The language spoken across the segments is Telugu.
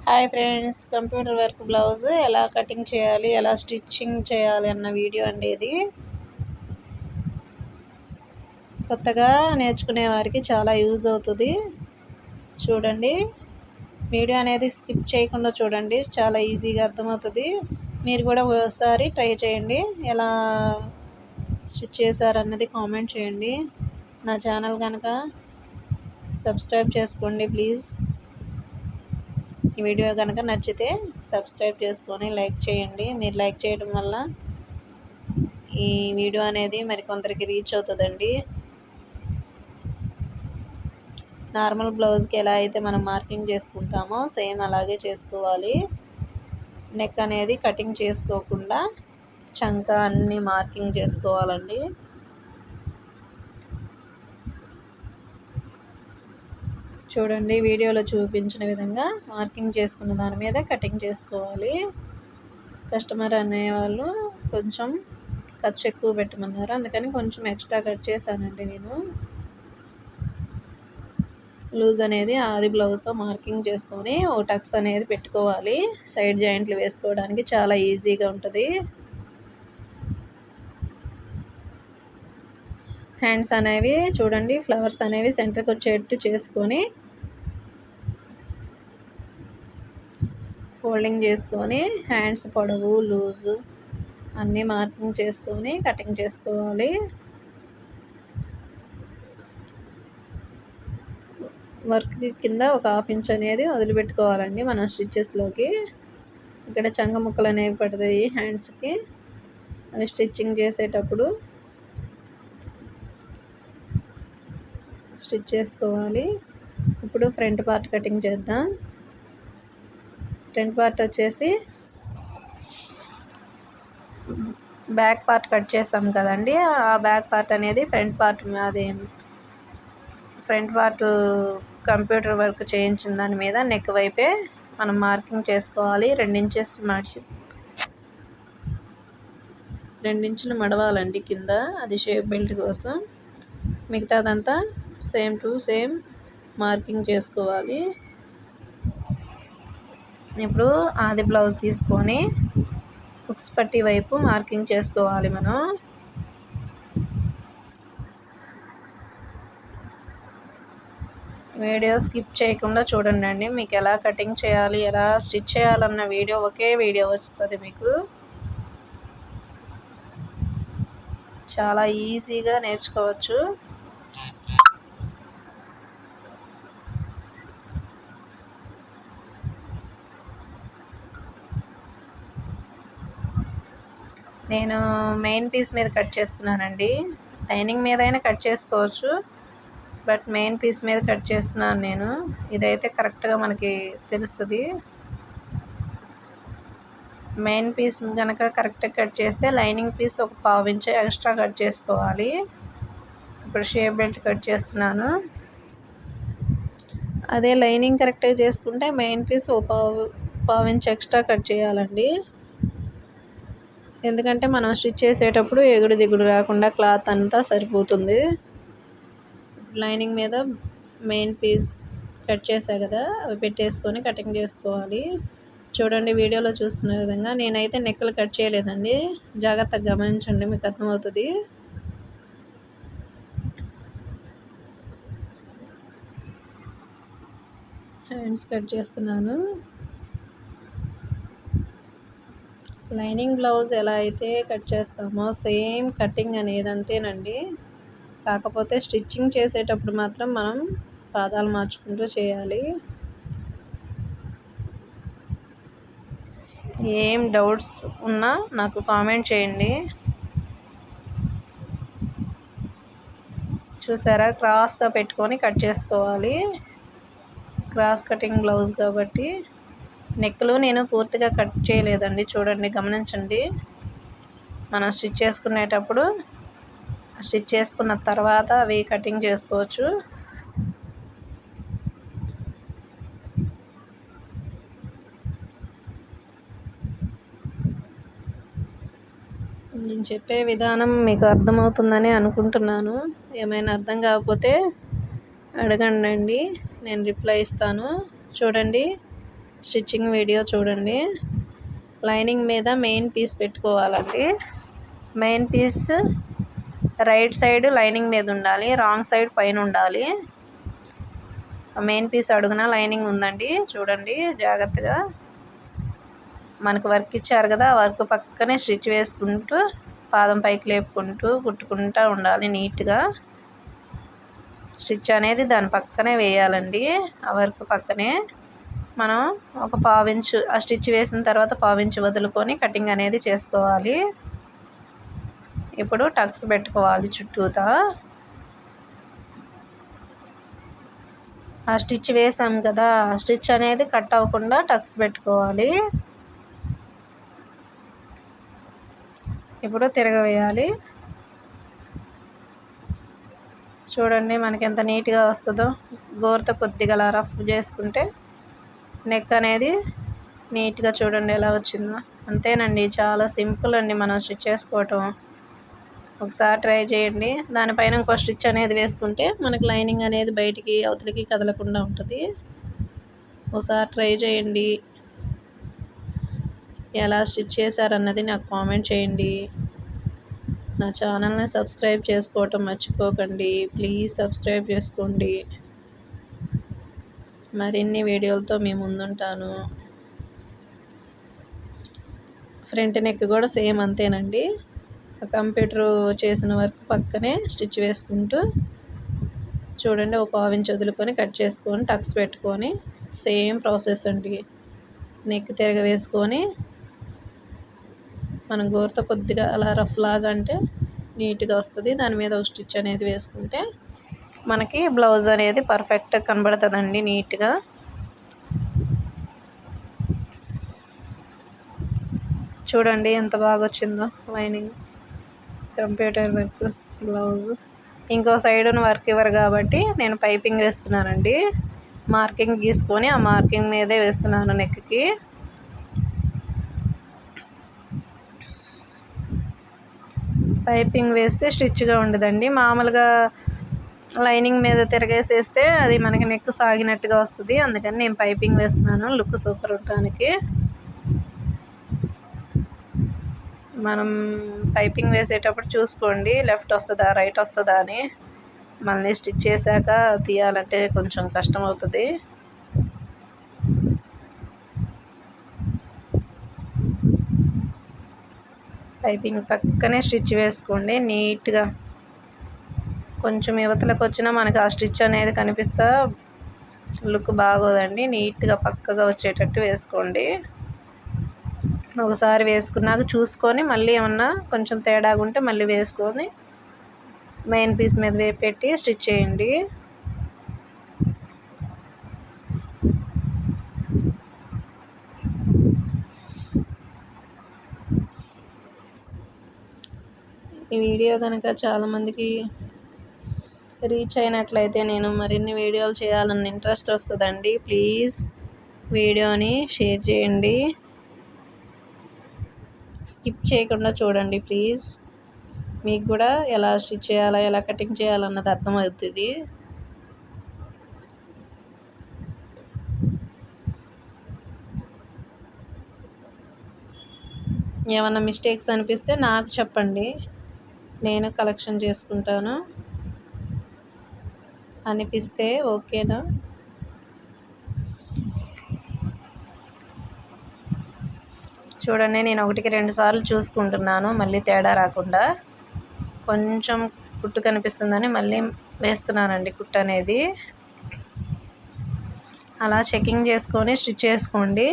Hi friends, computer work blouse ఎలా కటింగ్ చేయాలి, ఎలా స్టిచ్చింగ్ చేయాలి అన్న వీడియో అండి ఇది. కొత్తగా నేర్చుకునే వారికి చాలా యూజ్ అవుతుంది. చూడండి, వీడియో అనేది స్కిప్ చేయకుండా చూడండి, చాలా ఈజీగా అర్థమవుతుంది. మీరు కూడా ఒకసారి ట్రై చేయండి. ఎలా స్టిచ్ చేశారన్నది కామెంట్ చేయండి. నా ఛానల్ కనుక సబ్స్క్రైబ్ చేసుకోండి ప్లీజ్. ఈ వీడియో కనుక నచ్చితే సబ్స్క్రైబ్ చేసుకొని లైక్ చేయండి. మీరు లైక్ చేయడం వల్ల ఈ వీడియో అనేది మరికొందరికి రీచ్ అవుతుందండి. నార్మల్ బ్లౌజ్కి ఎలా అయితే మనం మార్కింగ్ చేసుకుంటామో సేమ్ అలాగే చేసుకోవాలి. నెక్ అనేది కటింగ్ చేసుకోకుండా చంక అన్నీ మార్కింగ్ చేసుకోవాలండి. చూడండి, వీడియోలో చూపించిన విధంగా మార్కింగ్ చేసుకున్న దాని మీద కటింగ్ చేసుకోవాలి. కస్టమర్ అనేవాళ్ళు కొంచెం ఖర్చు ఎక్కువ పెట్టమన్నారు, అందుకని కొంచెం ఎక్స్ట్రా కట్ చేశానండి. నేను లూజ్ అనేది ఆది బ్లౌజ్తో మార్కింగ్ చేసుకొని ఓ టక్స్ అనేది పెట్టుకోవాలి. సైడ్ జాయింట్లు వేసుకోవడానికి చాలా ఈజీగా ఉంటుంది. హ్యాండ్స్ అనేవి చూడండి, ఫ్లవర్స్ అనేవి సెంటర్కి వచ్చేట్టు చేసుకొని ఫోల్డింగ్ చేసుకొని హ్యాండ్స్ పొడవు లూజు అన్నీ మార్కింగ్ చేసుకొని కటింగ్ చేసుకోవాలి. వర్క్ కింద ఒక 1/2 ఇంచ్ అనేది వదిలిపెట్టుకోవాలండి మన స్టిచ్చెస్లోకి. ఇక్కడ చంక ముక్కలు అనేవి పడతాయి హ్యాండ్స్కి, అవి స్టిచ్చింగ్ చేసేటప్పుడు స్టిచ్ చేసుకోవాలి. ఇప్పుడు ఫ్రంట్ పార్ట్ కటింగ్ చేద్దాం. ఫ్రంట్ పార్ట్ వచ్చేసి బ్యాక్ పార్ట్ కట్ చేస్తాం కదండి, ఆ బ్యాక్ పార్ట్ అనేది ఫ్రంట్ పార్ట్ కంప్యూటర్ వర్క్ చేయించిన దాని మీద నెక్ వైపే మనం మార్కింగ్ చేసుకోవాలి. 2 ఇంచులు మడవాలండి కింద, అది షేప్ బెల్ట్ కోసం. మిగతాదంతా సేమ్ టు సేమ్ మార్కింగ్ చేసుకోవాలి. ఇప్పుడు ఆది బ్లౌజ్ తీసుకొని హుక్స్ పట్టి వైపు మార్కింగ్ చేసుకోవాలి. మనం వీడియో స్కిప్ చేయకుండా చూడండి. మీకు ఎలా కటింగ్ చేయాలి, ఎలా స్టిచ్ చేయాలన్న వీడియో ఒకే వీడియో వస్తుంది. మీకు చాలా ఈజీగా నేర్చుకోవచ్చు. నేను మెయిన్ పీస్ మీద కట్ చేస్తున్నానండి. లైనింగ్ మీద అయినా కట్ చేసుకోవచ్చు, బట్ మెయిన్ పీస్ మీద కట్ చేస్తున్నాను నేను. ఇదైతే కరెక్ట్గా మనకి తెలుస్తుంది. మెయిన్ పీస్ కనుక కరెక్ట్గా కట్ చేస్తే లైనింగ్ పీస్ ఒక 1/2 ఇంచ్ ఎక్స్ట్రా కట్ చేసుకోవాలి. ఇప్పుడు షేప్ బెల్ట్ కట్ చేస్తున్నాను. అదే లైనింగ్ కరెక్ట్గా చేసుకుంటే మెయిన్ పీస్ ఒక 1/2 ఇంచ్ ఎక్స్ట్రా కట్ చేయాలండి. ఎందుకంటే మనం స్టిచ్ చేసేటప్పుడు ఎగుడు దిగుడు రాకుండా క్లాత్ అంతా సరిపోతుంది. లైనింగ్ మీద మెయిన్ పీస్ కట్ చేసా కదా, అవి పెట్టేసుకొని కటింగ్ చేసుకోవాలి. చూడండి, వీడియోలో చూస్తున్న విధంగా. నేనైతే నెక్కలు కట్ చేయలేదండి, జాగ్రత్తగా గమనించండి, మీకు అర్థమవుతుంది. హ్యాండ్స్ కట్ చేస్తున్నాను. లైనింగ్ బ్లౌజ్ ఎలా అయితే కట్ చేస్తామో సేమ్ కటింగ్ అనేది అంతేనండి. కాకపోతే స్టిచ్చింగ్ చేసేటప్పుడు మాత్రం మనం పాదాలు మార్చుకుంటూ చేయాలి. ఏం డౌట్స్ ఉన్నా నాకు కామెంట్ చేయండి. చూసారా, క్రాస్గా పెట్టుకొని కట్ చేసుకోవాలి. క్రాస్ కటింగ్ బ్లౌజ్ కాబట్టి నెక్లు నేను పూర్తిగా కట్ చేయలేదండి. చూడండి, గమనించండి. మనం స్టిచ్ చేసుకునేటప్పుడు స్టిచ్ చేసుకున్న తర్వాత అవి కటింగ్ చేసుకోవచ్చు. నేను చెప్పే విధానం మీకు అర్థమవుతుందని అనుకుంటున్నాను. ఏమైనా అర్థం కాకపోతే అడగండి, నేను రిప్లై ఇస్తాను. చూడండి, స్టిచ్చింగ్ వీడియో చూడండి. లైనింగ్ మీద మెయిన్ పీస్ పెట్టుకోవాలండి. Main piece right side lining మీద ఉండాలి, రాంగ్ సైడ్ పైన ఉండాలి. మెయిన్ పీస్ అడుగున లైనింగ్ ఉందండి, చూడండి జాగ్రత్తగా. మనకు వర్క్ ఇచ్చారు కదా, ఆ వర్క్ పక్కనే స్టిచ్ వేసుకుంటూ పాదం పైకి లేపుకుంటూ కుట్టుకుంటూ ఉండాలి నీట్గా. స్టిచ్ అనేది దాని పక్కనే వేయాలండి, ఆ వర్క్ పక్కనే. మనం ఒక పావించు ఆ స్టిచ్ వేసిన తర్వాత పావించు వదులుకొని కటింగ్ అనేది చేసుకోవాలి. ఇప్పుడు టక్స్ పెట్టుకోవాలి చుట్టూతా. ఆ స్టిచ్ వేసాం కదా, ఆ స్టిచ్ అనేది కట్ అవ్వకుండా టక్స్ పెట్టుకోవాలి. ఇప్పుడు తిరగవేయాలి. చూడండి మనకి ఎంత నీట్గా వస్తుందో. గోరుతో కొద్దిగా అలా రఫ్ చేసుకుంటే నెక్ అనేది నీట్గా చూడండి ఎలా వచ్చిందో. అంతేనండి, చాలా సింపుల్ అండి మనం స్టిచ్ చేసుకోవటం. ఒకసారి ట్రై చేయండి. దానిపైన ఇంకో స్టిచ్ అనేది వేసుకుంటే మనకి లైనింగ్ అనేది బయటికి అవతలికి కదలకుండా ఉంటుంది. ఒకసారి ట్రై చేయండి. ఎలా స్టిచ్ చేశారన్నది నాకు కామెంట్ చేయండి. నా ఛానల్ని సబ్స్క్రైబ్ చేసుకోవటం మర్చిపోకండి. ప్లీజ్ సబ్స్క్రైబ్ చేసుకోండి. మరిన్ని వీడియోలతో మీ ముందుంటాను. ఫ్రంట్ నెక్ కూడా సేమ్ అంతేనండి. కంప్యూటర్ చేసిన వర్క్ పక్కనే స్టిచ్ వేసుకుంటూ చూడండి, ఒక పావించి వదులుకొని కట్ చేసుకొని టక్స్ పెట్టుకొని సేమ్ ప్రాసెస్ అండి. నెక్ తిరగ వేసుకొని మనం గోరుతో కొద్దిగా అలా రఫ్ లాగా అంటే నీట్గా వస్తుంది. దాని మీద ఒక స్టిచ్ అనేది వేసుకుంటే మనకి బ్లౌజ్ అనేది పర్ఫెక్ట్గా కనబడుతుందండి నీట్గా. చూడండి ఎంత బాగా వచ్చిందో లైనింగ్, కంప్యూటర్ వర్క్, బ్లౌజ్. ఇంకో సైడున వర్క్ ఇవ్వరు కాబట్టి నేను పైపింగ్ వేస్తున్నానండి. మార్కింగ్ గీసుకొని ఆ మార్కింగ్ మీదే వేస్తున్నాను నెక్కి. పైపింగ్ వేస్తే స్టిచ్గా ఉండదండి. మామూలుగా లైనింగ్ మీద తిరగేసేస్తే అది మనకి నెక్ సాగినట్టుగా వస్తుంది. అందుకని నేను పైపింగ్ వేస్తున్నాను లుక్ సూపర్ ఉండడానికి. మనం పైపింగ్ వేసేటప్పుడు చూసుకోండి లెఫ్ట్ వస్తుందా రైట్ వస్తుందా అని. మళ్ళీ స్టిచ్ చేశాక తీయాలంటే కొంచెం కష్టం అవుతుంది. పైపింగ్ పక్కనే స్టిచ్ వేసుకోండి నీట్గా. కొంచెం యువతలకు వచ్చినా మనకు ఆ స్టిచ్ అనేది కనిపిస్తా లుక్ బాగోదండి. నీట్గా పక్కగా వచ్చేటట్టు వేసుకోండి. ఒకసారి వేసుకున్నాక చూసుకొని మళ్ళీ ఏమన్నా కొంచెం తేడాగా ఉంటే మళ్ళీ వేసుకొని మెయిన్ పీస్ మీద పెట్టి స్టిచ్ చేయండి. ఈ వీడియో కనుక చాలామందికి రీచ్ అయినట్లయితే నేను మరిన్ని వీడియోలు చేయాలని ఇంట్రెస్ట్ వస్తుందండి. ప్లీజ్ వీడియోని షేర్ చేయండి, స్కిప్ చేయకుండా చూడండి ప్లీజ్. మీకు కూడా ఎలా స్టిచ్ చేయాలా ఎలా కటింగ్ చేయాలన్నది అర్థమవుతుంది. ఏమన్నా మిస్టేక్స్ అనిపిస్తే నాకు చెప్పండి, నేను కలెక్షన్ చేసుకుంటాను. అనిపిస్తే ఓకేనా? చూడండి నేను 1కి 2 సార్లు చూసుకుంటున్నాను మళ్ళీ తేడా రాకుండా. కొంచెం కుట్టు కనిపిస్తుందని మళ్ళీ వేస్తున్నానండి కుట్టు అనేది. అలా చెకింగ్ చేసుకొని స్టిచ్ చేసుకోండి.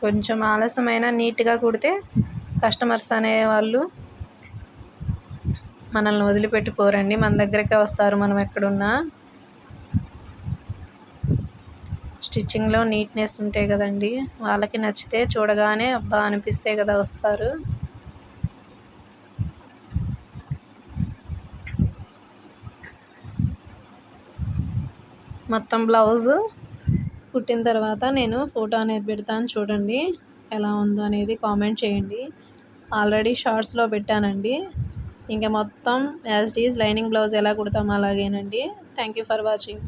కొంచెం ఆలస్యమైన నీట్గా కుడితే కస్టమర్స్ అనేవాళ్ళు మనల్ని వదిలిపెట్టిపోరండి, మన దగ్గరకే వస్తారు మనం ఎక్కడున్నా. స్టిచ్చింగ్లో నీట్నెస్ ఉంటే కదండి వాళ్ళకి నచ్చితే, చూడగానే అబ్బా అనిపిస్తే కదా వస్తారు. మొత్తం బ్లౌజు కుట్టిన తర్వాత నేను ఫోటో అనేది పెడతాను, చూడండి ఎలా ఉందో అనేది కామెంట్ చేయండి. ఆల్రెడీ షార్ట్స్లో పెట్టానండి, ఇంకా మొత్తం as it is lining blouse ఎలా కుడతామో అలాగేనండి. Thank you for watching.